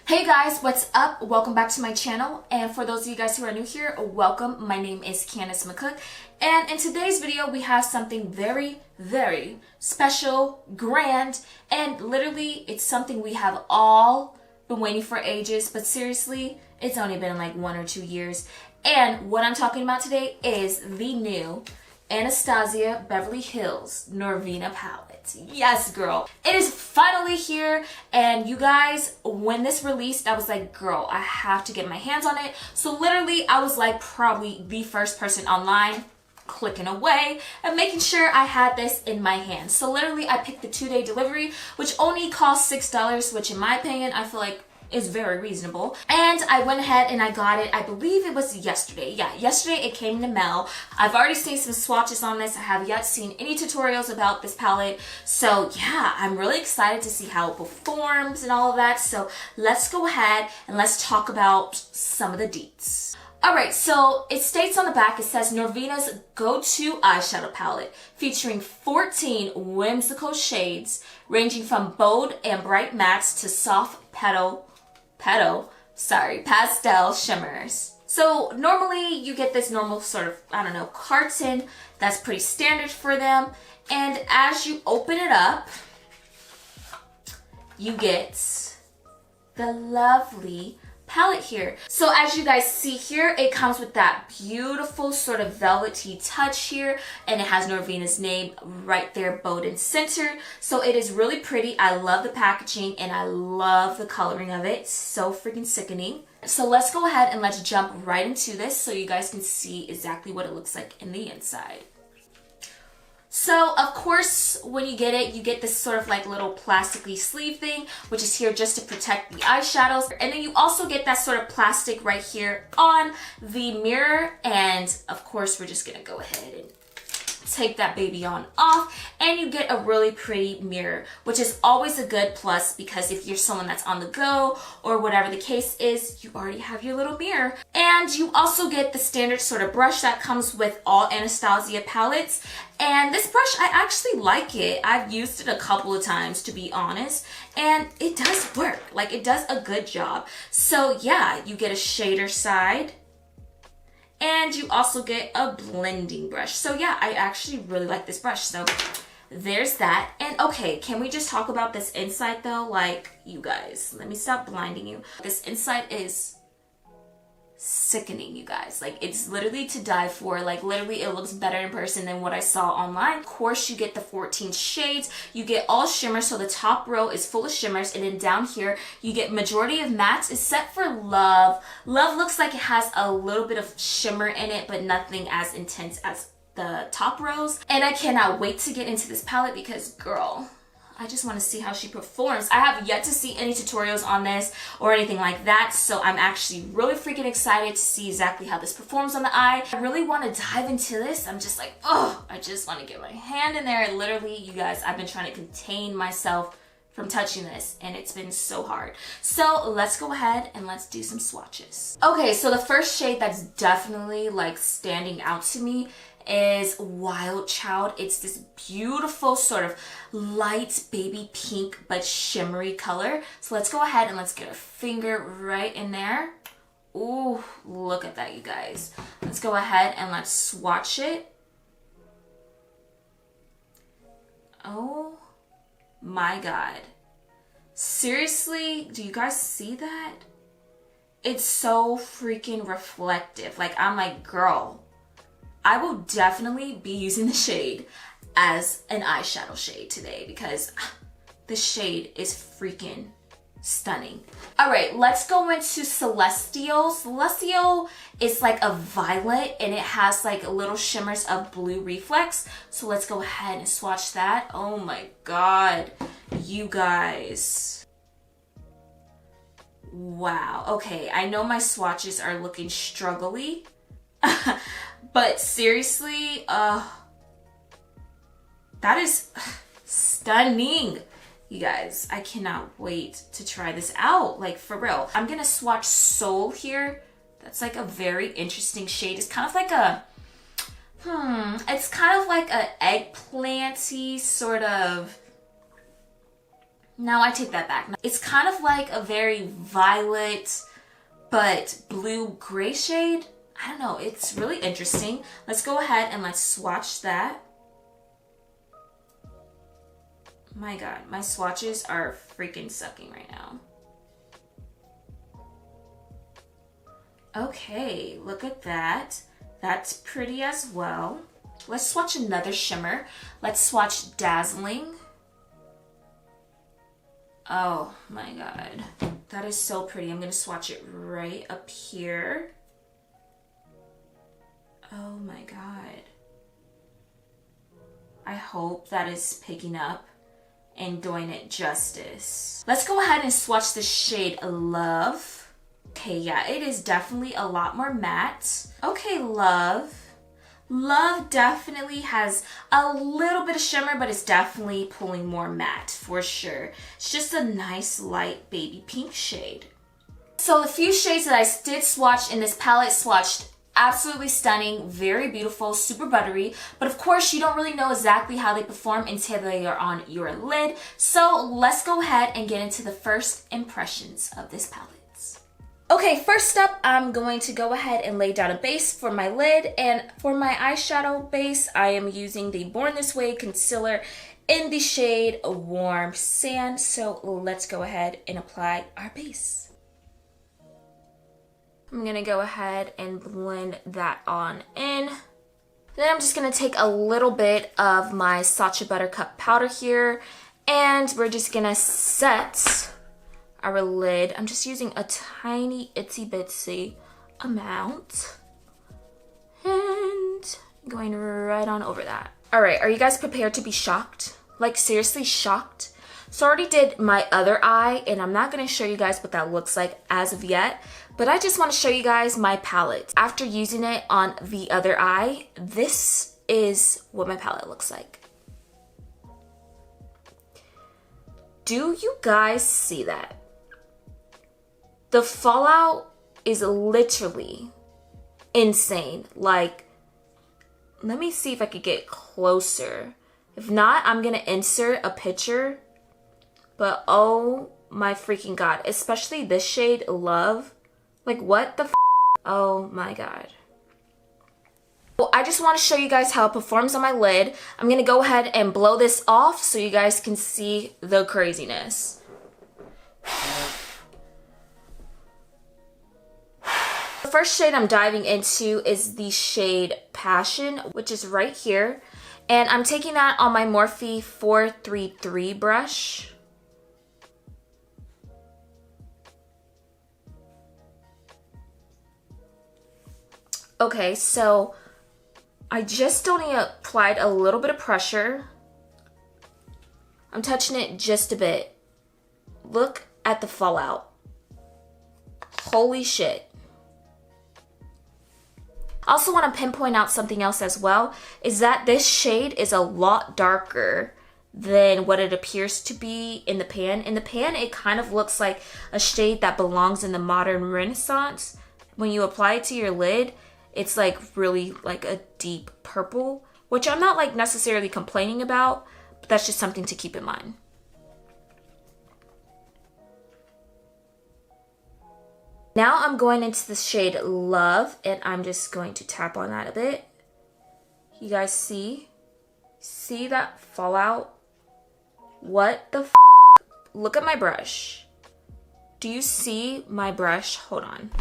Hey guys, what's up? Welcome back to my channel, and for those of you guys who are new here, welcome. My name is Candice McCook, and in today's video we have something very special, grand, and literally it's something we have all been waiting for ages, but seriously, it's only been like 1 or 2 years. And what I'm talking about today is the new Anastasia Beverly Hills Norvina palette. Yes, girl. It is finally here, and you guys, when this released, I was like, girl, I have to get my hands on it. So literally, I was like probably the first person online clicking away and making sure I had this in my hands. So literally, I picked the 2-day delivery, which only cost $6, which in my opinion, I feel like is very reasonable. And I went ahead and I got it, I believe it was yesterday. Yeah, yesterday it came in the mail. I've already seen some swatches on this. I have yet seen any tutorials about this palette. So yeah, I'm really excited to see how it performs and all of that. So let's go ahead and let's talk about some of the deets. Alright, so it states on the back, it says Norvina's go-to eyeshadow palette featuring 14 whimsical shades ranging from bold and bright mattes to soft pastel shimmers. So normally you get this normal sort of, I don't know, carton that's pretty standard for them. And as you open it up, you get the lovely palette here. So as you guys see here, it comes with that beautiful sort of velvety touch here, and it has Norvina's name right there, bold in center. So it is really pretty. I love the packaging and I love the coloring of it. So freaking sickening. So let's go ahead and let's jump right into this so you guys can see exactly what it looks like in the inside. So, of course, when you get it, you get this sort of like little plastic-y sleeve thing, which is here just to protect the eyeshadows. And then you also get that sort of plastic right here on the mirror. And, of course, we're just going to go ahead and take that baby on off, and you get a really pretty mirror, which is always a good plus because if you're someone that's on the go or whatever the case is, you already have your little mirror. And you also get the standard sort of brush that comes with all Anastasia palettes. And this brush, I actually like it. I've used it a couple of times, to be honest, and it does work. Like, it does a good job. So yeah, you get a shader side, and you also get a blending brush. So yeah, I actually really like this brush. So there's that. And okay, can we just talk about this inside though? Like, you guys, let me stop blinding you. This inside is sickening, you guys. Like, it's literally to die for. Like, literally it looks better in person than what I saw online. Of course, you get the 14 shades, you get all shimmers, so the top row is full of shimmers, and then down here you get majority of mattes except for Love. Love looks like it has a little bit of shimmer in it, but nothing as intense as the top rows. And I cannot wait to get into this palette because, girl, I just want to see how she performs. I have yet to see any tutorials on this or anything like that, so I'm actually really freaking excited to see exactly how this performs on the eye. I really want to dive into this. I'm just like, oh, I just want to get my hand in there. And literally, you guys, I've been trying to contain myself from touching this, and it's been so hard. So let's go ahead and let's do some swatches. Okay, so the first shade that's definitely like standing out to me is Wild Child. It's this beautiful sort of light baby pink but shimmery color. So let's go ahead and let's get our finger right in there. Ooh, look at that, you guys. Let's go ahead and let's swatch it. Oh my God. Seriously, do you guys see that? It's so freaking reflective. Like, I'm like, girl, I will definitely be using the shade as an eyeshadow shade today because the shade is freaking stunning. All right, let's go into Celestial. Celestial is like a violet, and it has like little shimmers of blue reflex. So let's go ahead and swatch that. Oh my God, you guys. Wow. Okay, I know my swatches are looking struggly. But seriously, that is stunning. You guys, I cannot wait to try this out, like, for real. I'm gonna swatch Soul here. That's like a very interesting shade. It's kind of like a, it's kind of like an eggplanty sort of No, I take that back. It's kind of like a very violet but blue-gray shade. I don't know, it's really interesting. Let's go ahead and let's swatch that. My God, my swatches are freaking sucking right now. Okay, look at that. That's pretty as well. Let's swatch another shimmer. Let's swatch Dazzling. Oh my God, that is so pretty. I'm gonna swatch it right up here. Oh my God. I hope that is picking up and doing it justice. Let's go ahead and swatch the shade Love. Okay, yeah, it is definitely a lot more matte. Okay, Love. Love definitely has a little bit of shimmer, but it's definitely pulling more matte for sure. It's just a nice light baby pink shade. So the few shades that I did swatch in this palette swatched absolutely stunning, very beautiful, super buttery, but of course you don't really know exactly how they perform until they are on your lid. So let's go ahead and get into the first impressions of this palette. Okay, first up, I'm going to go ahead and lay down a base for my lid, and for my eyeshadow base, I am using the Born This Way concealer in the shade Warm Sand. So let's go ahead and apply our base. I'm gonna go ahead and blend that on in. Then I'm just gonna take a little bit of my Sacha Buttercup powder here, and we're just gonna set our lid. I'm just using a tiny itsy bitsy amount and going right on over that. All right, are you guys prepared to be shocked? Like seriously shocked? So I already did my other eye, and I'm not gonna show you guys what that looks like as of yet, but I just wanna show you guys my palette. After using it on the other eye, this is what my palette looks like. Do you guys see that? The fallout is literally insane. Like, let me see if I could get closer. If not, I'm gonna insert a picture. But oh my freaking God, especially this shade Love. Like what the f? Oh my God. Well, I just want to show you guys how it performs on my lid. I'm gonna go ahead and blow this off so you guys can see the craziness. The first shade I'm diving into is the shade Passion, which is right here. And I'm taking that on my Morphe 433 brush. Okay, so I just only applied a little bit of pressure. I'm touching it just a bit. Look at the fallout. Holy shit. I also want to pinpoint out something else as well, is that this shade is a lot darker than what it appears to be in the pan. In the pan, it kind of looks like a shade that belongs in the modern Renaissance. When you apply it to your lid, it's like really like a deep purple, which I'm not like necessarily complaining about, but that's just something to keep in mind. Now I'm going into the shade Love, and I'm just going to tap on that a bit. You guys see? See that fallout? What the f? Look at my brush. Do you see my brush? Hold on.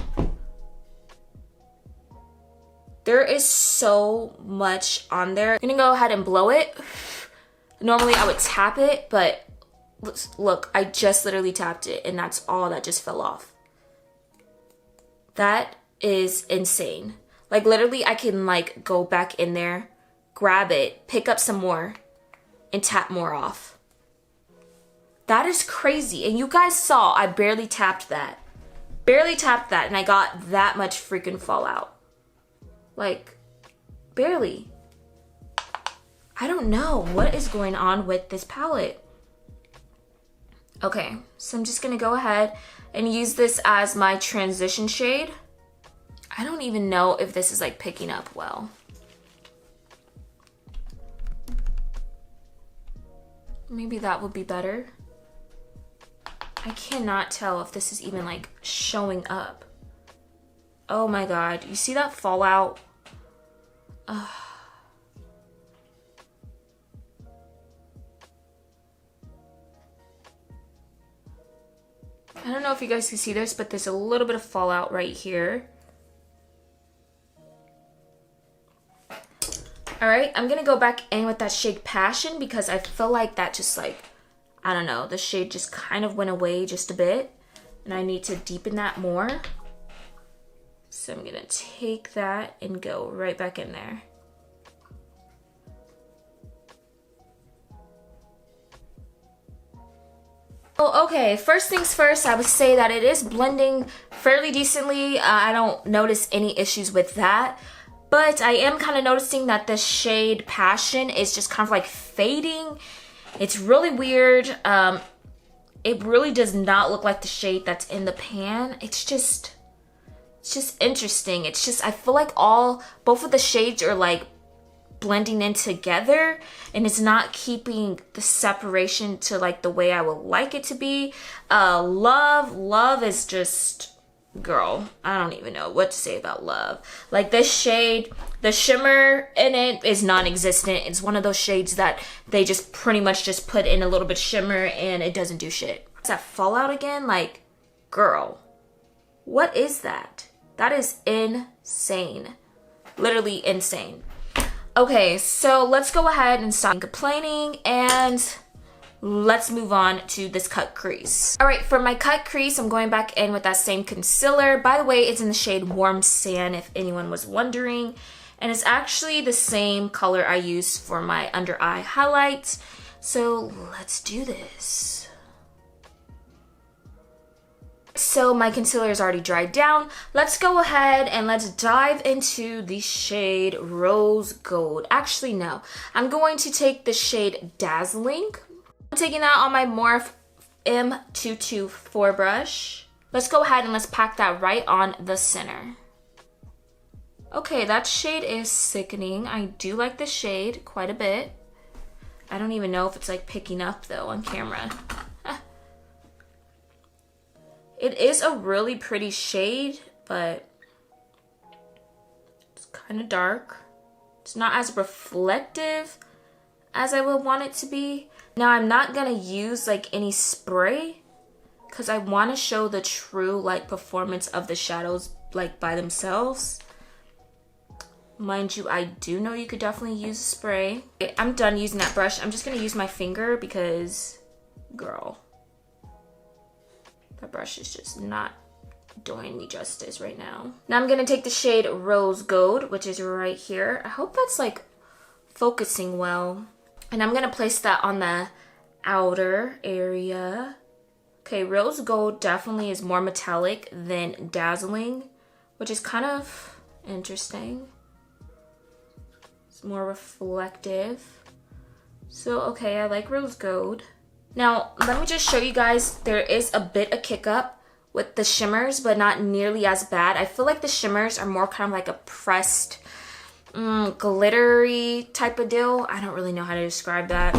There is so much on there. I'm gonna go ahead and blow it. Normally I would tap it, but look, I just literally tapped it and that's all that just fell off. That is insane. Like literally I can like go back in there, grab it, pick up some more, and tap more off. That is crazy. And you guys saw I barely tapped that. Barely tapped that and I got that much freaking fallout. Like, barely. I don't know what is going on with this palette. Okay, so I'm just gonna go ahead and use this as my transition shade. I don't even know if this is like picking up well. Maybe that would be better. I cannot tell if this is even like showing up. Oh my god, you see that fallout? Ugh. I don't know if you guys can see this, but there's a little bit of fallout right here. All right, I'm gonna go back in with that shade Passion because I feel like that just like, I don't know, the shade just kind of went away just a bit and I need to deepen that more. So I'm gonna take that and go right back in there. Oh, okay, first things first, I would say that it is blending fairly decently. I don't notice any issues with that. But I am kind of noticing that the shade Passion is just kind of like fading. It's really weird. It really does not look like the shade that's in the pan. It's just interesting. It's just, I feel like both of the shades are like blending in together and it's not keeping the separation to like the way I would like it to be. Love is just, girl, I don't even know what to say about Love. Like this shade, the shimmer in it is non-existent. It's one of those shades that they just pretty much just put in a little bit of shimmer and it doesn't do shit. Is that fallout again? Like, girl, what is that? That is insane. Literally insane. Okay, so let's go ahead and stop complaining and let's move on to this cut crease. All right, for my cut crease, I'm going back in with that same concealer. By the way, it's in the shade Warm Sand, if anyone was wondering. And it's actually the same color I use for my under eye highlights. So let's do this. So my concealer is already dried down. Let's go ahead and let's dive into the shade Rose Gold. Actually, no. I'm going to take the shade Dazzling. I'm taking that on my Morphe M224 brush. Let's go ahead and let's pack that right on the center. Okay, that shade is sickening. I do like the shade quite a bit. I don't even know if it's like picking up though on camera. It is a really pretty shade, but it's kind of dark. It's not as reflective as I would want it to be. Now I'm not gonna use like any spray because I want to show the true like performance of the shadows like by themselves. Mind you, I do know you could definitely use a spray. Okay, I'm done using that brush. I'm just gonna use my finger because, girl, that brush is just not doing me justice right now. Now I'm gonna take the shade Rose Gold, which is right here. I hope that's like focusing well. And I'm gonna place that on the outer area. Okay, Rose Gold definitely is more metallic than Dazzling, which is kind of interesting. It's more reflective. So, okay, I like Rose Gold. Now, let me just show you guys, there is a bit of kick up with the shimmers, but not nearly as bad. I feel like the shimmers are more kind of like a pressed, glittery type of deal. I don't really know how to describe that.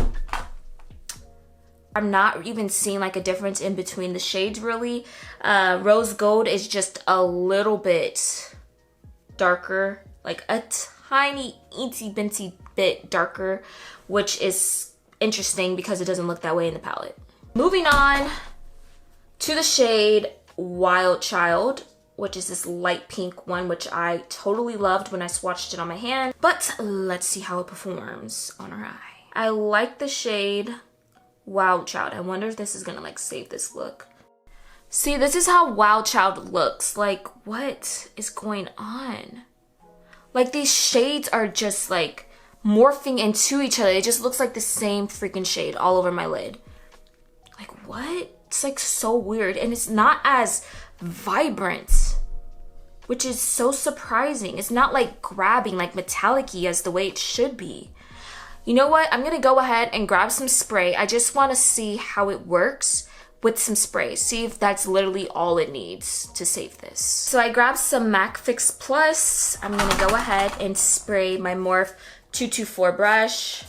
I'm not even seeing like a difference in between the shades really. Rose Gold is just a little bit darker, like a tiny itsy bitsy bit darker, which is interesting because it doesn't look that way in the palette. Moving on to the shade Wild Child, which is this light pink one, which I totally loved when I swatched it on my hand. But let's see how it performs on our eye. I like the shade Wild Child. I wonder if this is gonna like save this look. See, this is how Wild Child looks. Like, what is going on? Like, these shades are just like morphing into each other. It just looks like the same freaking shade all over my lid. Like, what? It's like so weird, and it's not as vibrant, which is so surprising. It's not like grabbing, like metallic-y as the way it should be. You know what? I'm gonna go ahead and grab some spray. I just want to see how it works with some spray. See if that's literally all it needs to save this. So I grabbed some MAC Fix Plus. I'm gonna go ahead and spray my Morphe 224 brush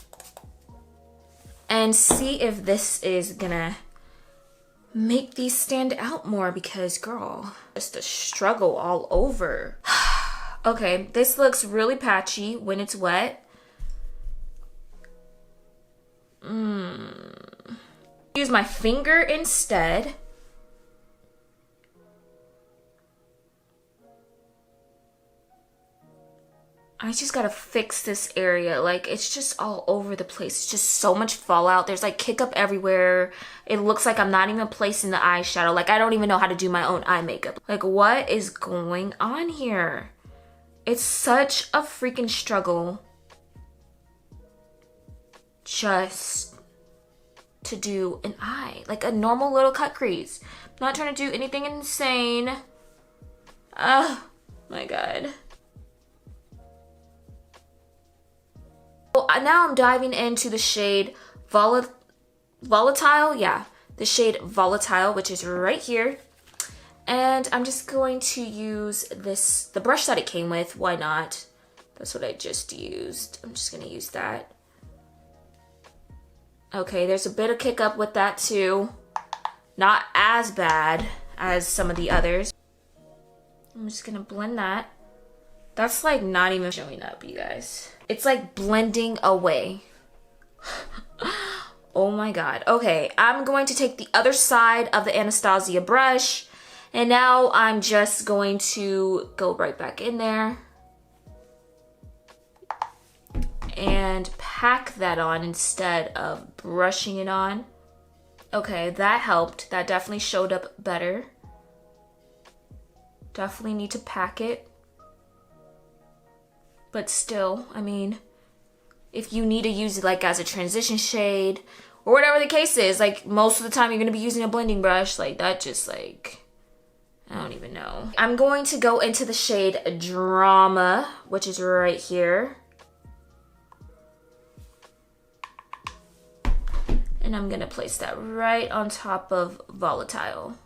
and see if this is gonna make these stand out more because, girl, just a struggle all over. Okay, this looks really patchy when it's wet. Use my finger instead. I just gotta fix this area. Like, it's just all over the place. It's just so much fallout. There's like kick up everywhere. It looks like I'm not even placing the eyeshadow. Like, I don't even know how to do my own eye makeup. Like, what is going on here? It's such a freaking struggle just to do an eye. Like a normal little cut crease. I'm not trying to do anything insane. Oh my God. Now I'm diving into the shade Volatile. Yeah, the shade Volatile, which is right here. And I'm just going to use the brush that it came with. Why not? That's what I just used. I'm just going to use that. Okay, there's a bit of kick up with that too. Not as bad as some of the others. I'm just going to blend that. That's like not even showing up, you guys. It's like blending away. Oh my God. Okay, I'm going to take the other side of the Anastasia brush. And now I'm just going to go right back in there. And pack that on instead of brushing it on. Okay, that helped. That definitely showed up better. Definitely need to pack it. But still, I mean, if you need to use it like as a transition shade or whatever the case is, like most of the time you're gonna be using a blending brush, like that just like, I don't even know. I'm going to go into the shade Drama, which is right here. And I'm gonna place that right on top of Volatile.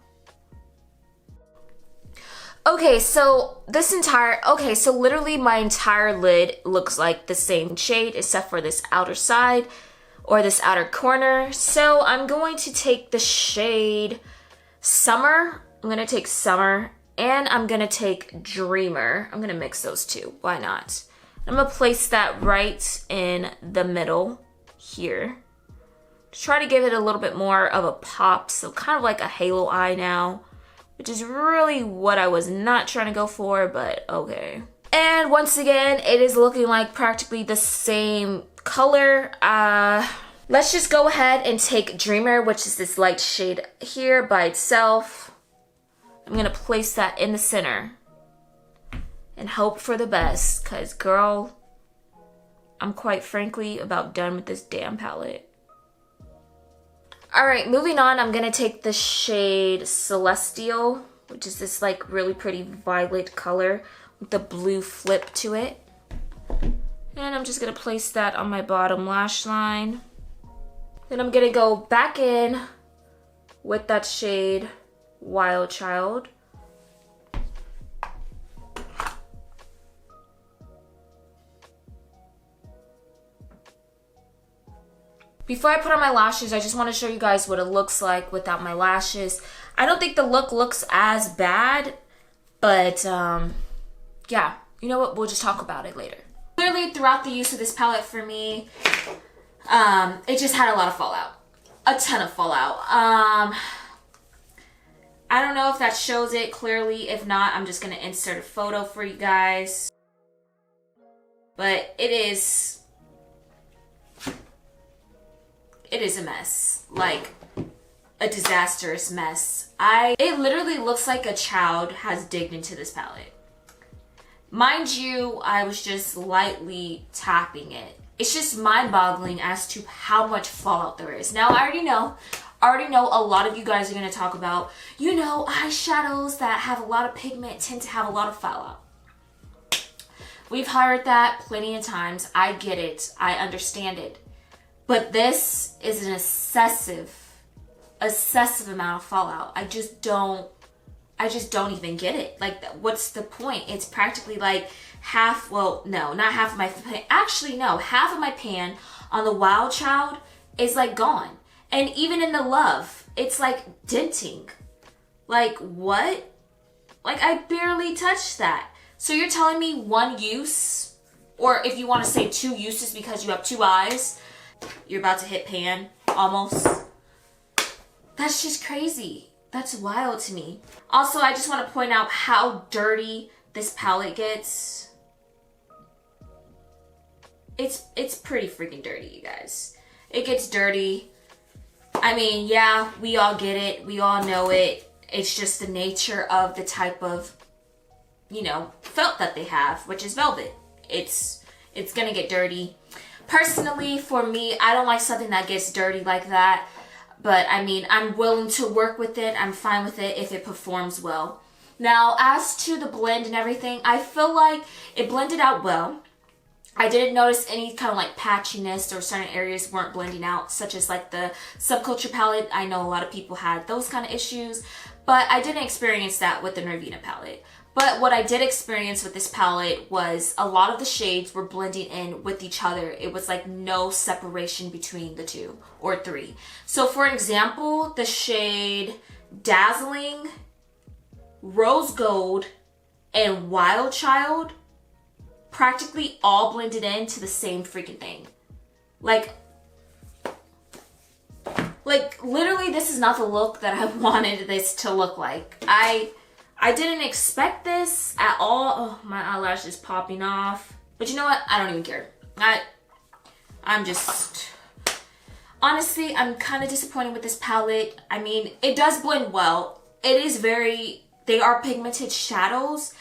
Okay, so literally my entire lid looks like the same shade except for this outer side or this outer corner. So I'm going to take the shade Summer. I'm gonna take Summer and I'm gonna take Dreamer. I'm gonna mix those two, why not? I'm gonna place that right in the middle here. Try to give it a little bit more of a pop, so kind of like a halo eye now. Which is really what I was not trying to go for, but okay. And once again, it is looking like practically the same color. Let's just go ahead and take Dreamer, which is this light shade here by itself. I'm gonna place that in the center and hope for the best, cause girl, I'm quite frankly about done with this damn palette. All right, moving on, I'm gonna take the shade Celestial, which is this like really pretty violet color with the blue flip to it. And I'm just gonna place that on my bottom lash line. Then I'm gonna go back in with that shade Wild Child. Before I put on my lashes, I just want to show you guys what it looks like without my lashes. I don't think the look looks as bad, but yeah, you know what? We'll just talk about it later. Clearly, throughout the use of this palette for me, it just had a lot of fallout. A ton of fallout. I don't know if that shows it clearly. If not, I'm just going to insert a photo for you guys. But it is a mess, like a disastrous mess. It literally looks like a child has digged into this palette. Mind you, I was just lightly tapping it. It's just mind-boggling as to how much fallout there is. Now, I already know a lot of you guys are going to talk about, you know, eyeshadows that have a lot of pigment tend to have a lot of fallout. We've heard that plenty of times. I get it. I understand it. But this is an excessive amount of fallout. I just don't even get it. Like, what's the point? It's practically like half, well, no, not half of my pan. Actually, no, half of my pan on the Wild Child is like gone. And even in the Love, it's like denting. Like, what? Like, I barely touched that. So you're telling me one use, or if you want to say 2 uses because you have 2 eyes, you're about to hit pan, almost. That's just crazy. That's wild to me. Also, I just want to point out how dirty this palette gets. It's pretty freaking dirty, you guys. It gets dirty. I mean, yeah, we all get it. We all know it. It's just the nature of the type of, you know, felt that they have, which is velvet. It's gonna get dirty. Personally, for me, I don't like something that gets dirty like that. But I mean, I'm willing to work with it. I'm fine with it if it performs well. Now, as to the blend and everything, I feel like it blended out well. I didn't notice any kind of like patchiness, or certain areas weren't blending out, such as like the Subculture palette. I know a lot of people had those kind of issues, but I didn't experience that with the Norvina palette. But what I did experience with this palette was a lot of the shades were blending in with each other. It was like no separation between the 2 or 3. So for example, the shade Dazzling, Rose Gold, and Wild Child practically all blended into the same freaking thing. Like literally, this is not the look that I wanted this to look like. I didn't expect this at all. Oh, my eyelash is popping off. But you know what? I don't even care. I'm just... Honestly, I'm kind of disappointed with this palette. I mean, it does blend well. It is very... They are pigmented shadows.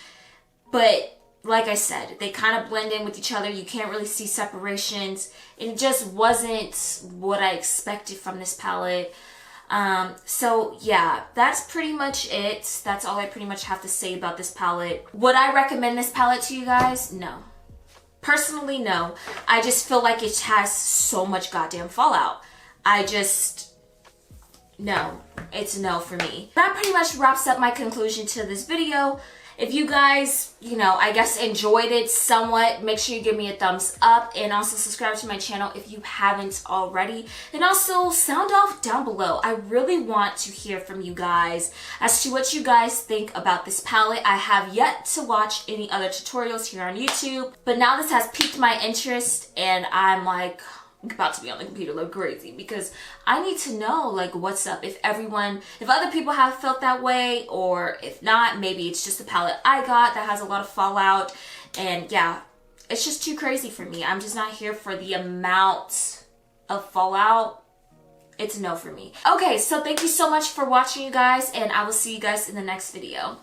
But like I said, they kind of blend in with each other. You can't really see separations. It just wasn't what I expected from this palette. So yeah, that's pretty much it. That's all I pretty much have to say about this palette. Would I recommend this palette to you guys? No. Personally, no. I just feel like it has so much goddamn fallout. No. It's a no for me. That pretty much wraps up my conclusion to this video. If you guys, you know, I guess enjoyed it somewhat, make sure you give me a thumbs up and also subscribe to my channel if you haven't already. And also sound off down below. I really want to hear from you guys as to what you guys think about this palette. I have yet to watch any other tutorials here on YouTube, but now this has piqued my interest and I'm like about to be on the computer like crazy because I need to know like what's up, if other people have felt that way, or if not, maybe it's just the palette I got that has a lot of fallout. And yeah, it's just too crazy for me. I'm just not here for the amount of fallout. It's a no for me. Okay, so thank you so much for watching, you guys, and I will see you guys in the next video.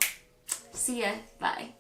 See ya. Bye.